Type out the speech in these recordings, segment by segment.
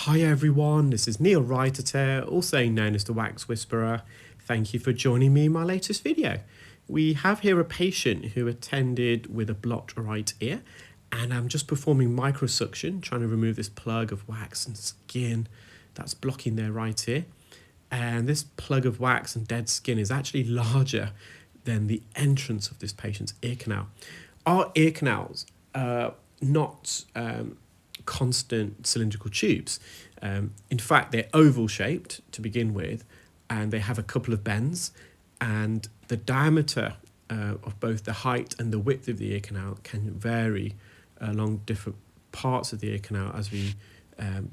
Hi everyone, this is Neel Raithatha, also known as the Wax Whisperer. Thank you for joining me in my latest video. We have here a patient who attended with a blocked right ear, and I'm just performing microsuction, trying to remove this plug of wax and skin that's blocking their right ear. And this plug of wax and dead skin is actually larger than the entrance of this patient's ear canal. Our ear canals are not constant cylindrical tubes. In fact, they're oval shaped to begin with, and they have a couple of bends, and the diameter of both the height and the width of the ear canal can vary along different parts of the ear canal as we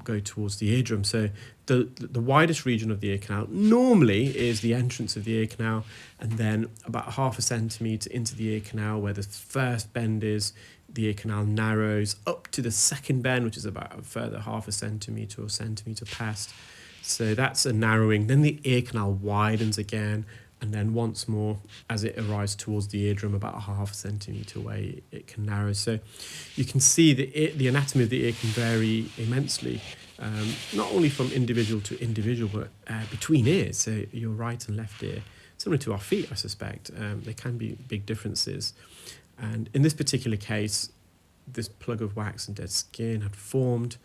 go towards the eardrum. So the widest region of the ear canal normally is the entrance of the ear canal, and then about 1/2 centimetre into the ear canal where the first bend is, the ear canal narrows up to the second bend, which is about a further 1/2 centimetre or centimetre past. So that's a narrowing. Then the ear canal widens again, and then once more, as it arrives towards the eardrum, about 1/2 centimetre away, it can narrow. So you can see the anatomy of the ear can vary immensely, not only from individual to individual, but between ears. So your right and left ear, similar to our feet, I suspect, there can be big differences. And in this particular case, this plug of wax and dead skin had formed,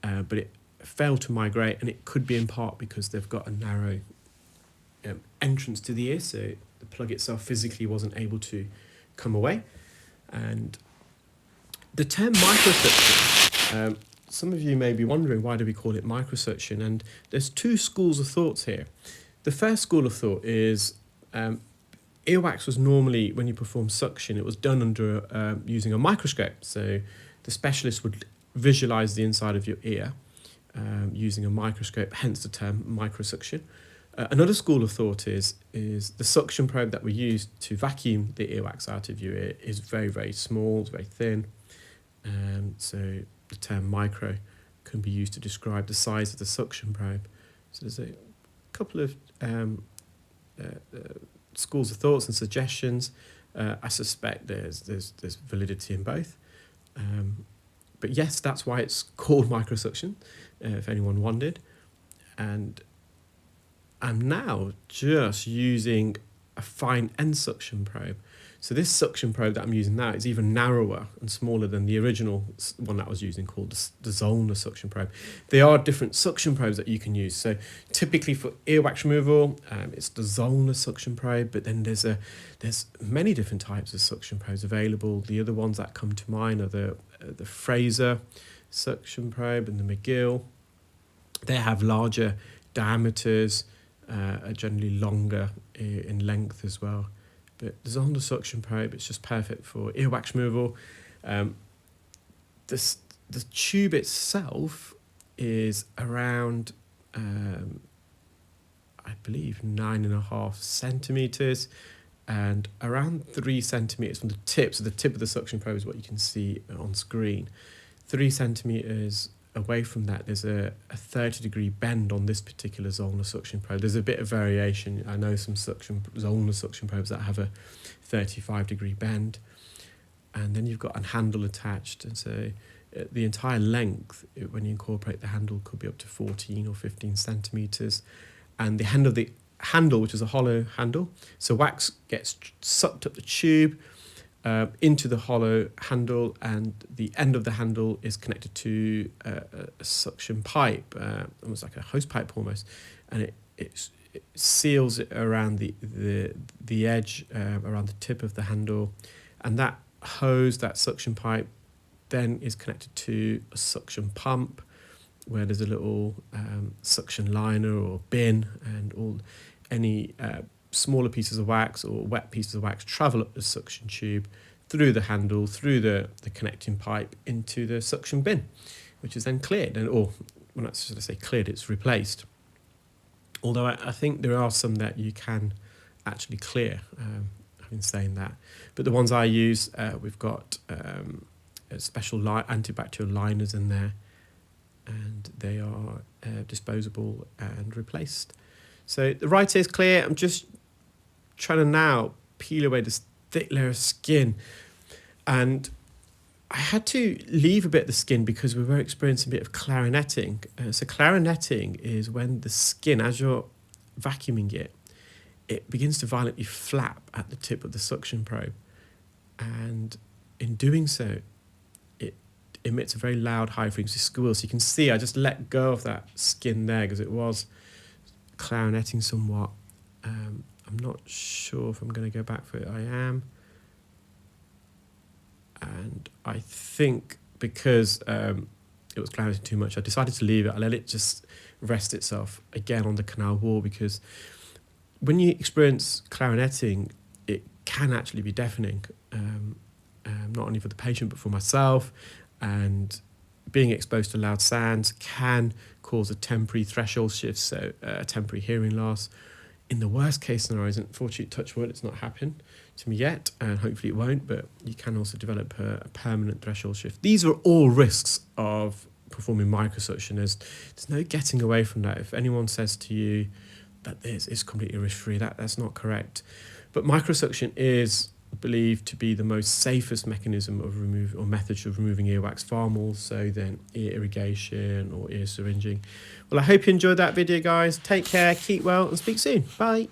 but it failed to migrate, and it could be in part because they've got a narrow entrance to the ear, so the plug itself physically wasn't able to come away. And the term microsuction, some of you may be wondering, why do we call it microsuction? And there's two schools of thoughts here. The first school of thought is earwax was normally, when you perform suction, it was done under using a microscope. So the specialist would visualize the inside of your ear using a microscope, hence the term microsuction. Another school of thought is the suction probe that we use to vacuum the earwax out of your ear is very, very small, it's very thin. So the term micro can be used to describe the size of the suction probe. So there's a couple of schools of thoughts and suggestions. I suspect there's validity in both. But yes, that's why it's called microsuction, if anyone wondered. And I'm now just using a fine end suction probe. So this suction probe that I'm using now is even narrower and smaller than the original one that I was using, called the Zollner suction probe. There are different suction probes that you can use. So typically for earwax removal, it's the Zollner suction probe, but then there's many different types of suction probes available. The other ones that come to mind are the Fraser suction probe and the McGill. They have larger diameters, are generally longer in length as well. But the Zollner suction probe, it's just perfect for earwax removal. The tube itself is around, I believe, 9.5 centimetres, and around 3 centimetres from the tip. So the tip of the suction probe is what you can see on screen. 3 centimetres away from that, there's a 30-degree bend on this particular Zollner suction probe. There's a bit of variation. I know some Zollner suction probes that have a 35-degree bend. And then you've got a handle attached. And so the entire length, when you incorporate the handle, could be up to 14 or 15 centimetres. And the handle, which is a hollow handle, so wax gets sucked up the tube, into the hollow handle, and the end of the handle is connected to a suction pipe, almost like a hose pipe almost, and it seals it around the edge, around the tip of the handle, and that hose, that suction pipe, then is connected to a suction pump where there's a little suction liner or bin, and any smaller pieces of wax or wet pieces of wax travel up the suction tube through the handle, through the connecting pipe into the suction bin, which is then cleared. Or when I say cleared, it's replaced. Although I think there are some that you can actually clear, having saying that. But the ones I use, we've got special antibacterial liners in there, and they are disposable and replaced. So the right ear is clear. I'm just trying to now peel away this thick layer of skin, and I had to leave a bit of the skin because we were experiencing a bit of clarinetting. So clarinetting is when the skin, as you're vacuuming it begins to violently flap at the tip of the suction probe. And in doing so, it emits a very loud high frequency squeal. So you can see I just let go of that skin there because it was clarinetting somewhat. I'm not sure if I'm going to go back for it. I am. And I think because it was clarineting too much, I decided to leave it. I let it just rest itself again on the canal wall, because when you experience clarinetting, it can actually be deafening, not only for the patient but for myself. And being exposed to loud sounds can cause a temporary threshold shift, so a temporary hearing loss. In the worst case scenarios, unfortunately, touch wood, it's not happened to me yet, and hopefully it won't, but you can also develop a permanent threshold shift. These are all risks of performing microsuction. There's no getting away from that. If anyone says to you that this is completely risk-free, that's not correct. But microsuction is believed to be the most safest mechanism of method of removing earwax, far more so than ear irrigation or ear syringing. Well, I hope you enjoyed that video, guys. Take care, keep well, and speak soon. Bye.